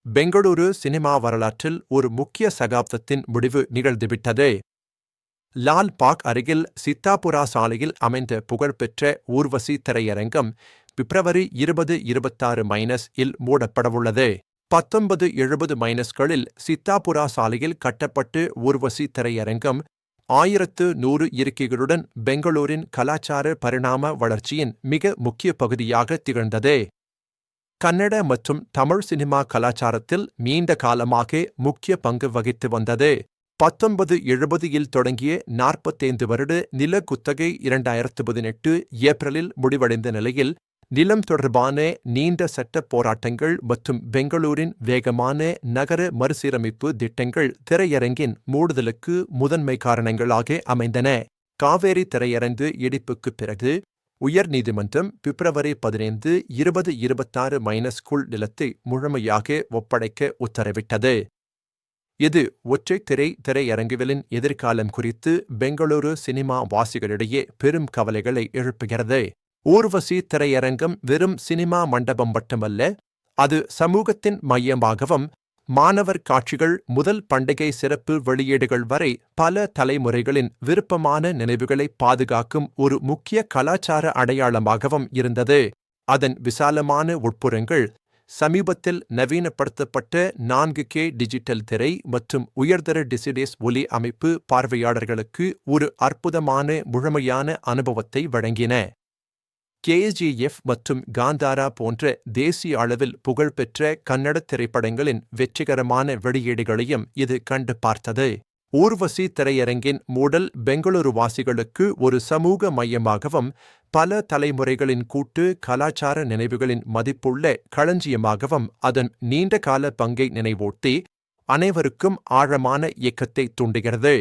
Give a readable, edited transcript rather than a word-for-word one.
Bengaluru cinema வரலாற்றில் ஒரு முக்கிய சகாப்தத்தின் முடிவு நிகழ்ந்துவிட்டது. லால் பாக் அருகில் சித்தாபுரா சாலையில் அமைந்த புகழ்பெற்ற ஊர்வசி திரையரங்கம் பிப்ரவரி 2026 இல் மூடப்படவுள்ளது. 1970 சித்தாபுரா சாலையில் கட்டப்பட்டு ஊர்வசி திரையரங்கம் 1100 இருக்கைகளுடன் பெங்களூரின் கலாச்சார பரிணாம வளர்ச்சியின் மிக முக்கிய பகுதியாக திகழ்ந்தது. கன்னட மற்றும் தமிழ் சினிமா கலாச்சாரத்தில் நீண்ட காலமாக முக்கிய பங்கு வகித்து வந்தது. 1970 தொடங்கிய 45 வருட நில குத்தகை 2018 ஏப்ரலில் முடிவடைந்த நிலையில், நிலம் தொடர்பான நீண்ட சட்ட போராட்டங்கள் மற்றும் பெங்களூரின் வேகமான நகர மறுசீரமைப்பு திட்டங்கள் திரையரங்கின் மூடுதலுக்கு முதன்மை காரணங்களாக அமைந்தன. காவேரி திரையரங்கு இடிப்புக்குப் பிறகு உயர்நீதிமன்றம் பிப்ரவரி 15, 2026 நிலத்தை முழுமையாக ஒப்படைக்க உத்தரவிட்டது. இது ஒற்றை திரையரங்குகளின் எதிர்காலம் குறித்து பெங்களூரு சினிமா வாசிகளிடையே பெரும் கவலைகளை எழுப்புகிறது. ஊர்வசி திரையரங்கம் வெறும் சினிமா மண்டபம் மட்டுமல்ல, அது சமூகத்தின் மையமாகவும், மாணவர் காட்சிகள் முதல் பண்டிகை சிறப்பு வெளியீடுகள் வரை பல தலைமுறைகளின் விருப்பமான நினைவுகளை பாதுகாக்கும் ஒரு முக்கிய கலாச்சார அடையாளமாகவும் இருந்தது. அதன் விசாலமான உட்புறங்கள், சமீபத்தில் நவீனப்படுத்தப்பட்ட 4K டிஜிட்டல் திரை மற்றும் உயர்தர டிசிடேஸ் ஒலி அமைப்பு பார்வையாளர்களுக்கு ஒரு அற்புதமான முழுமையான அனுபவத்தை வழங்கின. KGF மற்றும் காந்தாரா போன்ற தேசிய அளவில் புகழ்பெற்ற கன்னட திரைப்படங்களின் வெற்றிகரமான வெளியீடுகளையும் இது கண்டு பார்த்தது. ஊர்வசி திரையரங்கின் மூடல் பெங்களூரு வாசிகளுக்கு ஒரு சமூக மையமாகவும், பல தலைமுறைகளின் கூட்டு கலாச்சார நினைவுகளின் மதிப்புள்ள களஞ்சியமாகவும் அதன் நீண்டகால பங்கை நினைவூட்டி, அனைவருக்கும் ஆழமான இயக்கத்தை தூண்டுகிறது.